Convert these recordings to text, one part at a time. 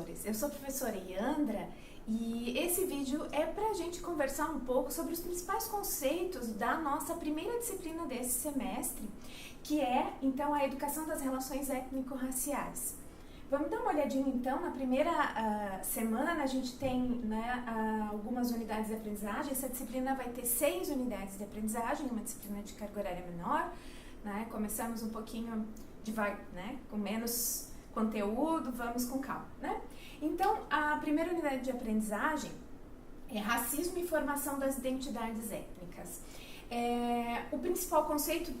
professores! Eu sou a professora Iandra e esse vídeo é para a gente conversar um pouco sobre os principais conceitos da nossa primeira disciplina desse semestre, que é, então, a educação das relações étnico-raciais. Vamos dar uma olhadinha, então, na primeira semana a gente tem, né, algumas unidades de aprendizagem. Essa disciplina vai ter 6 unidades de aprendizagem, uma disciplina de carga horária menor, né? Começamos um pouquinho devagar, né, com menos conteúdo, vamos com calma, né? Então, a primeira unidade de aprendizagem é racismo e formação das identidades étnicas. O principal conceito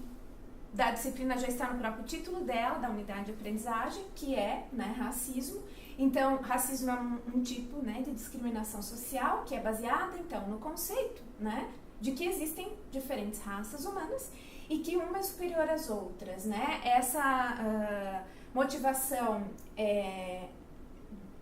da disciplina já está no próprio título dela, da unidade de aprendizagem, que é, né, racismo. Então, racismo é um tipo, né, de discriminação social que é baseada, então, no conceito, né, de que existem diferentes raças humanas e que uma é superior às outras, né? Essa motivação,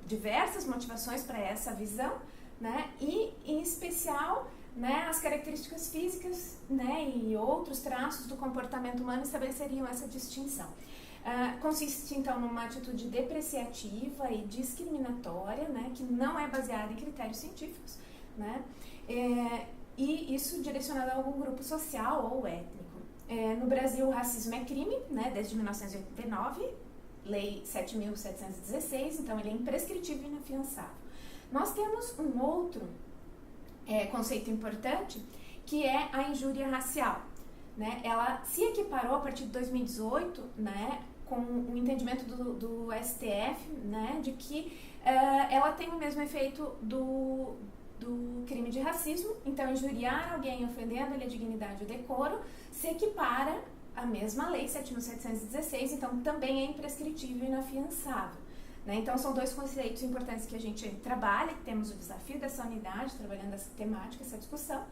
diversas motivações para essa visão, né? E, em especial, né, as características físicas, né, e outros traços do comportamento humano estabeleceriam essa distinção. Consiste, então, numa atitude depreciativa e discriminatória, né, que não é baseada em critérios científicos, né, e isso direcionado a algum grupo social ou étnico. No Brasil, o racismo é crime, né, desde 1989, Lei 7.716, então ele é imprescritível e inafiançável. Nós temos um outro conceito importante, que é a injúria racial, né? Ela se equiparou a partir de 2018, né, com o entendimento do STF, né, de que ela tem o mesmo efeito do crime de racismo. Então, injuriar alguém ofendendo-lhe a dignidade e o decoro se equipara à mesma lei 7.716, então também é imprescritível e inafiançável. Né? Então, são 2 conceitos importantes que a gente trabalha, que temos o desafio dessa unidade, trabalhando essa temática, essa discussão.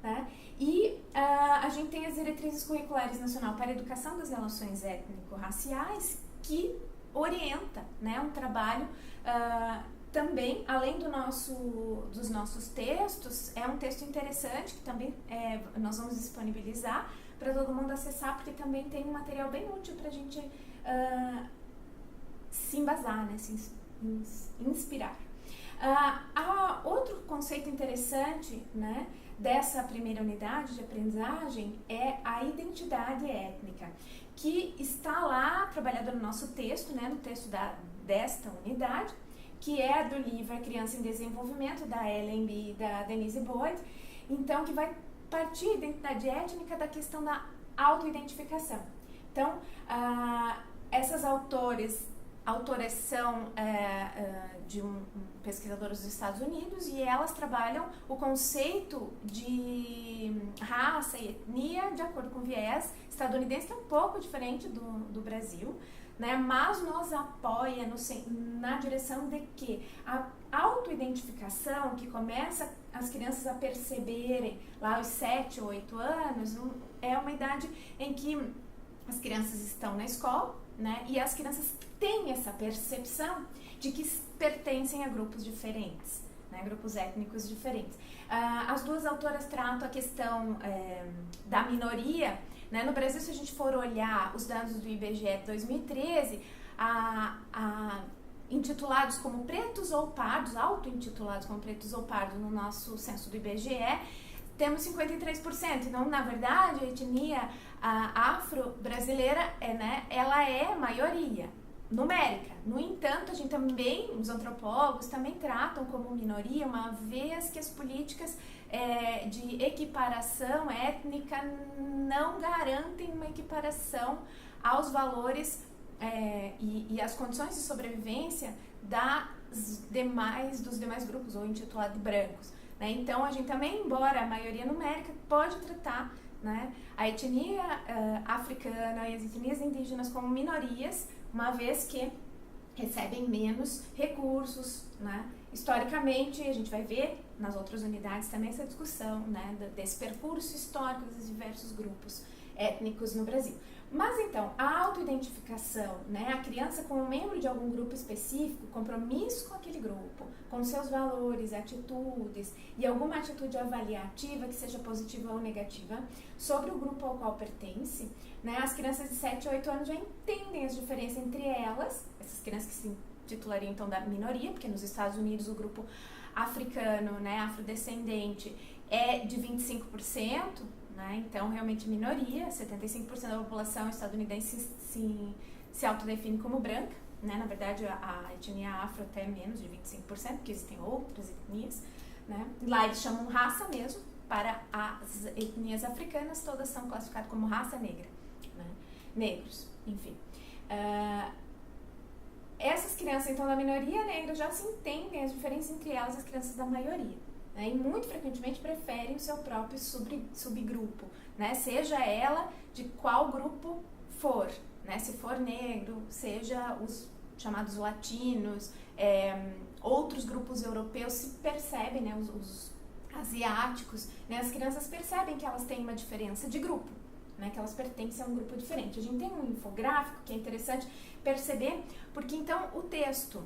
Né? E a gente tem as diretrizes curriculares nacional para a educação das relações étnico-raciais, que orienta, né, um trabalho também, além dos nossos textos. É um texto interessante que também nós vamos disponibilizar para todo mundo acessar, porque também tem um material bem útil para a gente se embasar, né, se inspirar. Outro conceito interessante, né, dessa primeira unidade de aprendizagem é a identidade étnica, que está lá trabalhada no nosso texto, né, no texto desta unidade, que é do livro A Criança em Desenvolvimento, da Ellen B. e da Denise Boyd. Então, que vai partir a identidade étnica da questão da autoidentificação. Então, essas autoras são de pesquisadoras dos Estados Unidos, e elas trabalham o conceito de raça e etnia de acordo com o viés estadunidense, que é um pouco diferente do Brasil, né? Mas nos apoia na direção de que a autoidentificação, que começa as crianças a perceberem lá aos 7 ou 8 anos, é uma idade em que as crianças estão na escola, né? E as crianças têm essa percepção de que pertencem a grupos diferentes, né? Grupos étnicos diferentes. As 2 autoras tratam a questão da minoria, né? No Brasil, se a gente for olhar os dados do IBGE de 2013, intitulados como pretos ou pardos, auto-intitulados como pretos ou pardos no nosso censo do IBGE, temos 53%. Então, na verdade, a etnia afro-brasileira ela é maioria numérica. No entanto, a gente também, os antropólogos também tratam como minoria, uma vez que as políticas de equiparação étnica não garantem uma equiparação aos valores e às condições de sobrevivência dos demais grupos, ou intitulados brancos. Né? Então, a gente também, embora a maioria numérica, pode tratar, né, a etnia africana e as etnias indígenas como minorias, uma vez que recebem menos recursos, né? Historicamente, a gente vai ver nas outras unidades também essa discussão, né, desse percurso histórico dos diversos grupos étnicos no Brasil. Mas então, a autoidentificação, né, a criança como membro de algum grupo específico, compromisso com aquele grupo, com seus valores, atitudes e alguma atitude avaliativa que seja positiva ou negativa sobre o grupo ao qual pertence, né, as crianças de 7 a 8 anos já entendem as diferenças entre elas, essas crianças que titularia então da minoria, porque nos Estados Unidos o grupo africano, né, afrodescendente, é de 25%, né, então realmente minoria, 75% da população estadunidense se autodefine como branca, né, na verdade a etnia afro até menos de 25%, porque existem outras etnias, né, lá eles chamam raça mesmo, para as etnias africanas todas são classificadas como raça negra, né, negros, enfim. Essas crianças, então, da minoria negra já se entendem as diferenças entre elas e as crianças da maioria, né? E muito frequentemente preferem o seu próprio subgrupo, né? Seja ela de qual grupo for, né? Se for negro, seja os chamados latinos, outros grupos europeus se percebem, né? Os asiáticos, né? As crianças percebem que elas têm uma diferença de grupo, né, que elas pertencem a um grupo diferente. A gente tem um infográfico que é interessante perceber, porque então o texto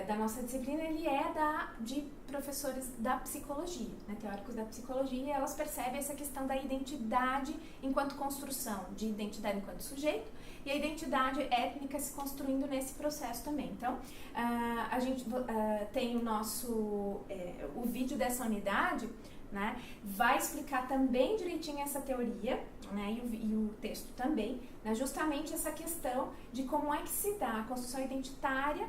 da nossa disciplina ele é de professores da psicologia, né, teóricos da psicologia, e elas percebem essa questão da identidade enquanto construção, de identidade enquanto sujeito, e a identidade étnica se construindo nesse processo também. Então, a gente tem o vídeo dessa unidade, né, vai explicar também direitinho essa teoria, né, e o texto também, né, justamente essa questão de como é que se dá a construção identitária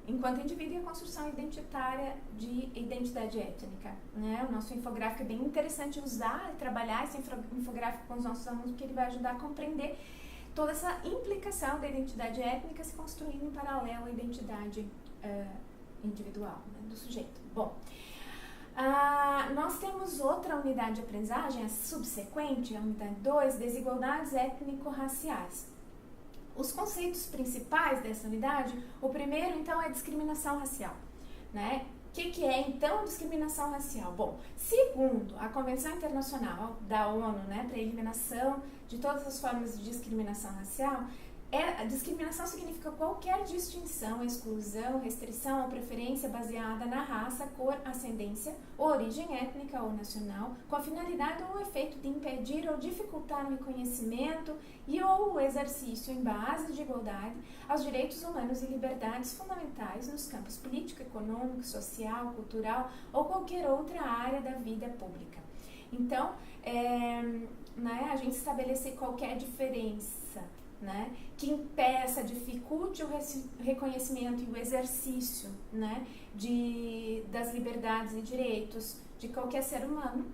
enquanto indivíduo e a construção identitária de identidade étnica, né. O nosso infográfico é bem interessante usar e trabalhar esse infográfico com os nossos alunos, porque ele vai ajudar a compreender toda essa implicação da identidade étnica se construindo em paralelo à identidade individual, né, do sujeito. Bom, nós temos outra unidade de aprendizagem, a subsequente, a unidade 2, desigualdades étnico-raciais. Os conceitos principais dessa unidade, o primeiro, então, é discriminação racial, né? O que é, então, discriminação racial? Bom, segundo a Convenção Internacional da ONU, né, para a eliminação de todas as formas de discriminação racial, a discriminação significa qualquer distinção, exclusão, restrição ou preferência baseada na raça, cor, ascendência, origem étnica ou nacional, com a finalidade ou efeito de impedir ou dificultar o reconhecimento e ou o exercício em base de igualdade aos direitos humanos e liberdades fundamentais nos campos político, econômico, social, cultural ou qualquer outra área da vida pública. Então, né, a gente estabelecer qualquer diferença, né, que impeça, dificulte o reconhecimento e o exercício, né, das liberdades e direitos de qualquer ser humano,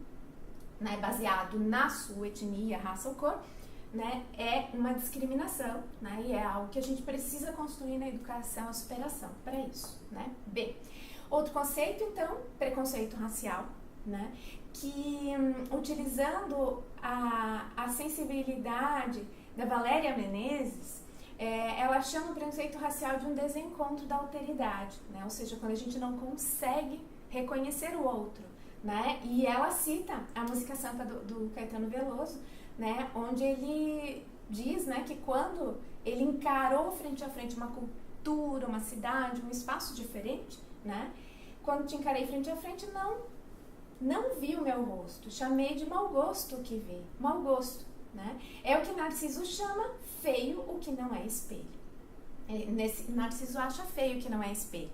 né, baseado na sua etnia, raça ou cor, né, é uma discriminação, né, e é algo que a gente precisa construir na educação, a superação para isso, né. B. Outro conceito, então, preconceito racial, né, que utilizando a sensibilidade da Valéria Menezes, ela chama o preconceito racial de um desencontro da alteridade, né? Ou seja, quando a gente não consegue reconhecer o outro, né? E ela cita a música Santa do Caetano Veloso, né? Onde ele diz, né, que quando ele encarou frente a frente uma cultura, uma cidade, um espaço diferente, né? Quando te encarei frente a frente, não vi o meu rosto, chamei de mau gosto o que vi, mau gosto. Né? É o que Narciso chama feio o que não é espelho. Narciso acha feio o que não é espelho.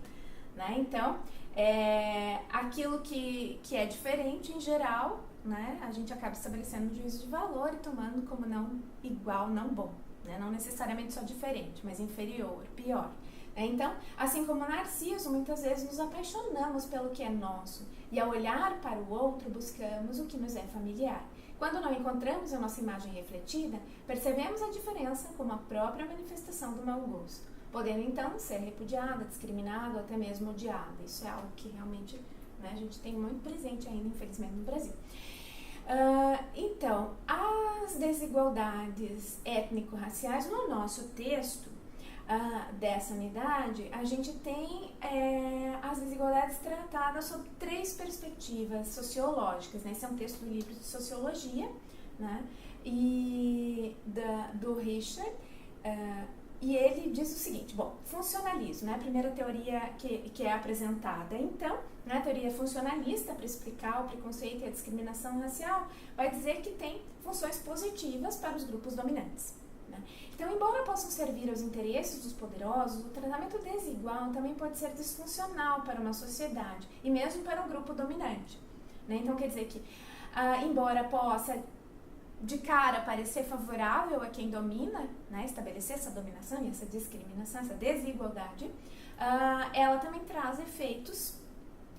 Né? Então, aquilo que é diferente em geral, né, a gente acaba estabelecendo um juízo de valor e tomando como não igual, não bom. Né? Não necessariamente só diferente, mas inferior, pior. Então, assim como Narciso, muitas vezes nos apaixonamos pelo que é nosso e ao olhar para o outro buscamos o que nos é familiar. Quando não encontramos a nossa imagem refletida, percebemos a diferença como a própria manifestação do mau gosto, podendo então ser repudiada, discriminada ou até mesmo odiada. Isso é algo que realmente, né, a gente tem muito presente ainda, infelizmente, no Brasil. Então, as desigualdades étnico-raciais no nosso texto dessa unidade, a gente tem as desigualdades tratadas sob 3 perspectivas sociológicas, né? Esse é um texto do livro de Sociologia, né? E do Richard, e ele diz o seguinte, bom, funcionalismo, né? A primeira teoria que é apresentada, então, né, a teoria funcionalista, para explicar o preconceito e a discriminação racial, vai dizer que tem funções positivas para os grupos dominantes. Né? Então, embora possam servir aos interesses dos poderosos, o tratamento desigual também pode ser disfuncional para uma sociedade e mesmo para um grupo dominante, né? Então, quer dizer que, embora possa de cara parecer favorável a quem domina, né, estabelecer essa dominação e essa discriminação, essa desigualdade, ela também traz efeitos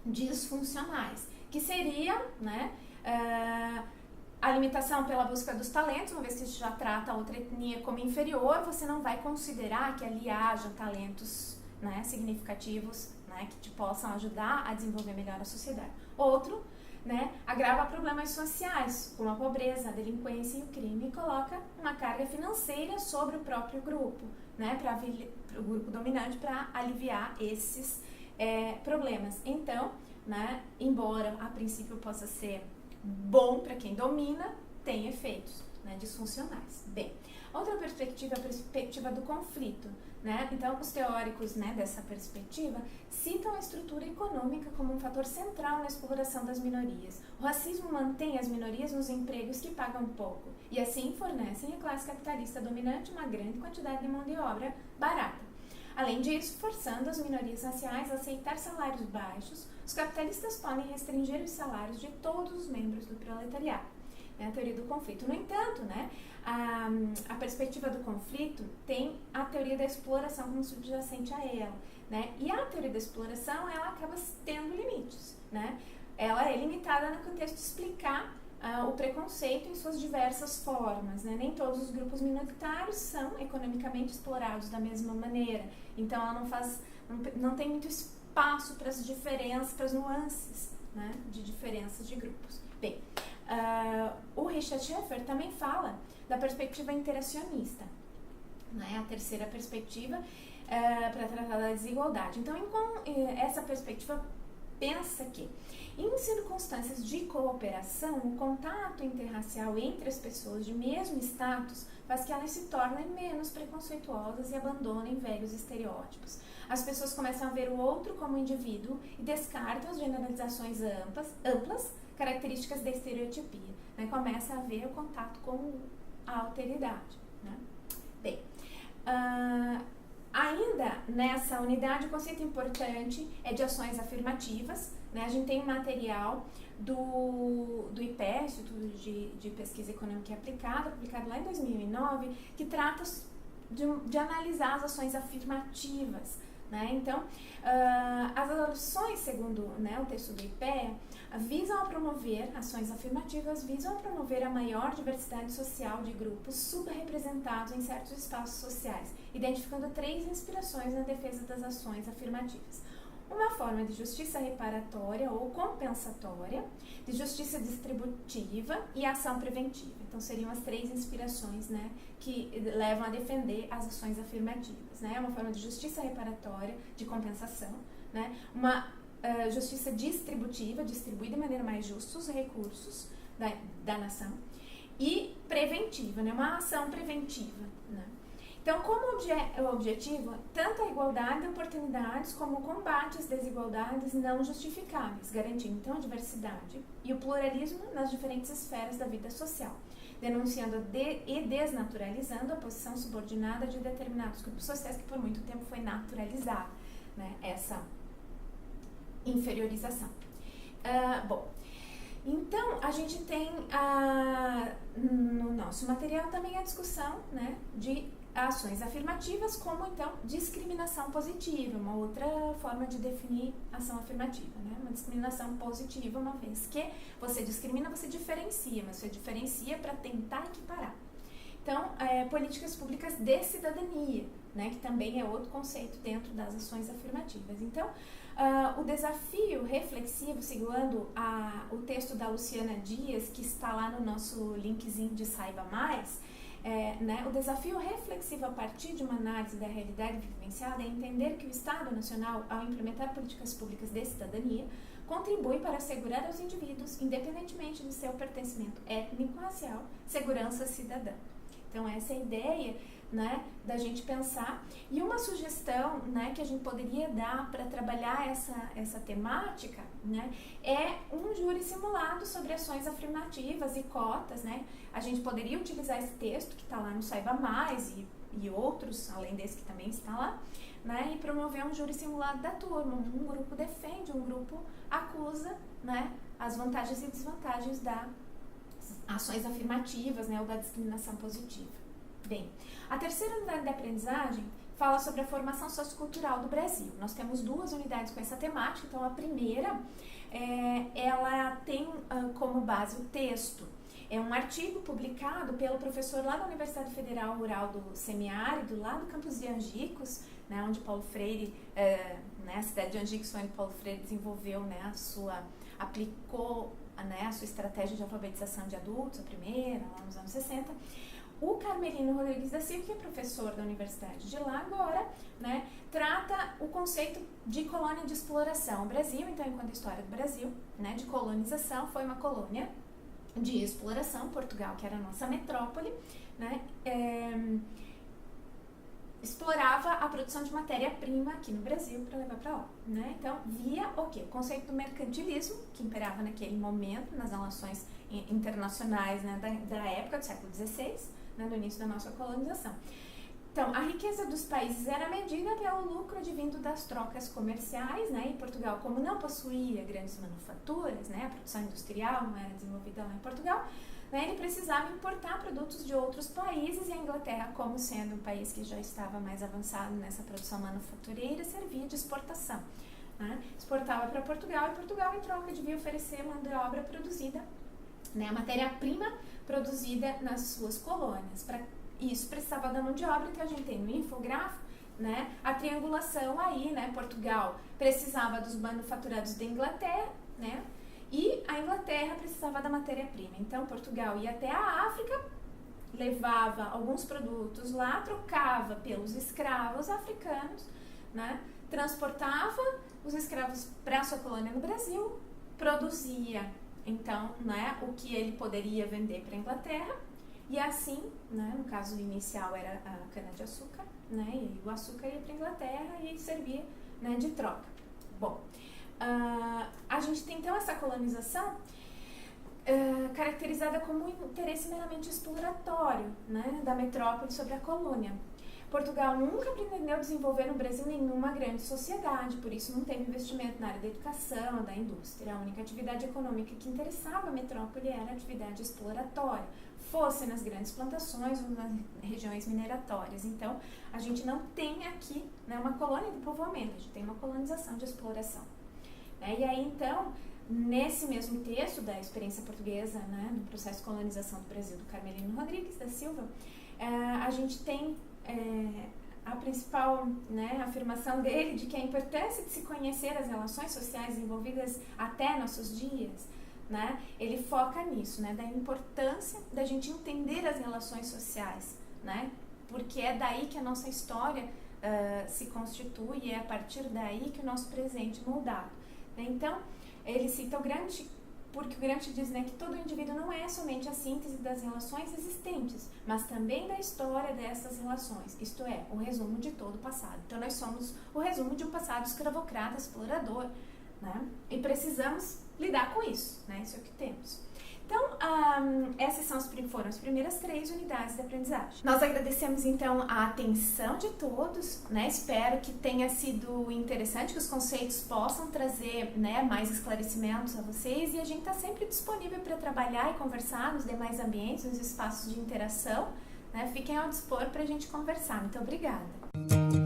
disfuncionais, que seriam, né, a limitação pela busca dos talentos. Uma vez que a gente já trata a outra etnia como inferior, você não vai considerar que ali hajam talentos, né, significativos, né, que te possam ajudar a desenvolver melhor a sociedade. Outro, né, agrava problemas sociais, como a pobreza, a delinquência e o crime, e coloca uma carga financeira sobre o próprio grupo, né, para o grupo dominante, para aliviar esses problemas. Então, né, embora a princípio possa ser bom para quem domina, tem efeitos, né, disfuncionais. Bem, outra perspectiva é a perspectiva do conflito, né? Então, os teóricos, né, dessa perspectiva citam a estrutura econômica como um fator central na exploração das minorias. O racismo mantém as minorias nos empregos que pagam pouco e assim fornecem à classe capitalista dominante uma grande quantidade de mão de obra barata. Além disso, forçando as minorias raciais a aceitar salários baixos, os capitalistas podem restringir os salários de todos os membros do proletariado. É a teoria do conflito. No entanto, né, a perspectiva do conflito tem a teoria da exploração como subjacente a ela, né? E a teoria da exploração, ela acaba tendo limites, né? Ela é limitada no contexto de explicar o preconceito em suas diversas formas, né? Nem todos os grupos minoritários são economicamente explorados da mesma maneira. Então, ela não tem muito espaço para as diferenças, para as nuances, né, de diferenças de grupos. Bem, o Richard Schaeffer também fala da perspectiva interacionista, né, a terceira perspectiva para tratar da desigualdade. Então, essa perspectiva pensa que, em circunstâncias de cooperação, o contato interracial entre as pessoas de mesmo status faz que elas se tornem menos preconceituosas e abandonem velhos estereótipos. As pessoas começam a ver o outro como indivíduo e descartam as generalizações amplas características da estereotipia, né? Começa a haver o contato com a alteridade, né? Bem, ainda nessa unidade, o conceito importante é de ações afirmativas, né? A gente tem um material do IPE, Instituto de Pesquisa Econômica e Aplicada, publicado lá em 2009, que trata de analisar as ações afirmativas, né? Então, as ações, segundo, né, o texto do IPE, visam a promover, ações afirmativas visam a promover a maior diversidade social de grupos subrepresentados em certos espaços sociais, identificando 3 inspirações na defesa das ações afirmativas. Uma forma de justiça reparatória ou compensatória, de justiça distributiva e ação preventiva. Então, seriam as 3 inspirações, né, que levam a defender as ações afirmativas, né? Uma forma de justiça reparatória, de compensação, né? Uma justiça distributiva, distribuir de maneira mais justa os recursos da nação, e preventiva, né? Uma ação preventiva, né? Então, como objetivo, tanto a igualdade de oportunidades como o combate às desigualdades não justificáveis, garantindo então a diversidade e o pluralismo nas diferentes esferas da vida social, denunciando e desnaturalizando a posição subordinada de determinados grupos sociais, que por muito tempo foi naturalizada, né, essa inferiorização. Bom, então a gente tem no nosso material também a discussão, né, de ações afirmativas, como então discriminação positiva, uma outra forma de definir ação afirmativa, né? Uma discriminação positiva, uma vez que você discrimina, você diferencia, mas você diferencia para tentar equiparar. Então, políticas públicas de cidadania, né, que também é outro conceito dentro das ações afirmativas. Então, o desafio reflexivo, segundo o texto da Luciana Dias, que está lá no nosso linkzinho de Saiba Mais, né, o desafio reflexivo a partir de uma análise da realidade vivenciada é entender que o Estado Nacional, ao implementar políticas públicas de cidadania, contribui para assegurar aos indivíduos, independentemente do seu pertencimento étnico-racial, segurança cidadã. Então, essa é a ideia, né, da gente pensar. E uma sugestão, né, que a gente poderia dar para trabalhar essa temática, né, é um júri simulado sobre ações afirmativas e cotas, né. A gente poderia utilizar esse texto que está lá no Saiba Mais e e outros, além desse que também está lá, né, e promover um júri simulado da turma. Um grupo defende, um grupo acusa, né, as vantagens e desvantagens das ações afirmativas, né, ou da discriminação positiva. Bem, a terceira unidade de aprendizagem fala sobre a formação sociocultural do Brasil. Nós temos 2 unidades com essa temática. Então, a primeira, ela tem como base o texto. É um artigo publicado pelo professor lá da Universidade Federal Rural do Semiárido, lá do campus de Angicos, né, onde Paulo Freire, né, a cidade de Angicos foi onde Paulo Freire desenvolveu, né, aplicou, né, a sua estratégia de alfabetização de adultos, a primeira, lá nos anos 60. O Carmelino Rodrigues da Silva, que é professor da Universidade de lá agora, né, trata o conceito de colônia de exploração. O Brasil, então, enquanto história do Brasil, né, de colonização, foi uma colônia de exploração. Portugal, que era a nossa metrópole, né, explorava a produção de matéria-prima aqui no Brasil para levar para lá, né? Então, via o quê? O conceito do mercantilismo, que imperava naquele momento nas relações internacionais, né, da época do século XVI, né, do início da nossa colonização. Então, a riqueza dos países era medida pelo lucro advindo das trocas comerciais, né? E Portugal, como não possuía grandes manufaturas, né, a produção industrial não era desenvolvida lá em Portugal, né, ele precisava importar produtos de outros países, e a Inglaterra, como sendo um país que já estava mais avançado nessa produção manufatureira, servia de exportação, né? Exportava para Portugal, e Portugal, em troca, devia oferecer mão de obra produzida, né, a matéria-prima produzida nas suas colônias. Para isso precisava da mão de obra, então a gente tem no infográfico, né, a triangulação aí, né? Portugal precisava dos manufaturados da Inglaterra, né? E a Inglaterra precisava da matéria-prima. Então, Portugal ia até a África, levava alguns produtos lá, trocava pelos escravos africanos, né? Transportava os escravos para a sua colônia no Brasil, produzia, então, né, o que ele poderia vender para a Inglaterra, e assim, né, no caso inicial era a cana-de-açúcar, né, e o açúcar ia para a Inglaterra e servia, né, de troca. Bom, a gente tem então essa colonização caracterizada como um interesse meramente exploratório, né, da metrópole sobre a colônia. Portugal nunca pretendeu desenvolver no Brasil nenhuma grande sociedade, por isso não teve investimento na área da educação, da indústria. A única atividade econômica que interessava a metrópole era a atividade exploratória, fosse nas grandes plantações ou nas regiões mineratórias. Então, a gente não tem aqui, né, uma colônia de povoamento, a gente tem uma colonização de exploração. E aí, então, nesse mesmo texto da experiência portuguesa, né, no processo de colonização do Brasil, do Carmelino Rodrigues da Silva, a gente tem a principal, né, afirmação dele de que a importância de se conhecer as relações sociais envolvidas até nossos dias, né, ele foca nisso, né, da importância da gente entender as relações sociais, né, porque é daí que a nossa história se constitui, e é a partir daí que o nosso presente é moldado. Então, ele cita o Gramsci, porque o Gramsci diz, né, que todo indivíduo não é somente a síntese das relações existentes, mas também da história dessas relações, isto é, o resumo de todo o passado. Então, nós somos o resumo de um passado escravocrata, explorador, né, e precisamos lidar com isso, né, isso é o que temos. Então, essas foram as primeiras 3 unidades de aprendizagem. Nós agradecemos, então, a atenção de todos, né? Espero que tenha sido interessante, que os conceitos possam trazer, né, mais esclarecimentos a vocês, e a gente está sempre disponível para trabalhar e conversar nos demais ambientes, nos espaços de interação, né? Fiquem ao dispor para a gente conversar. Muito obrigada!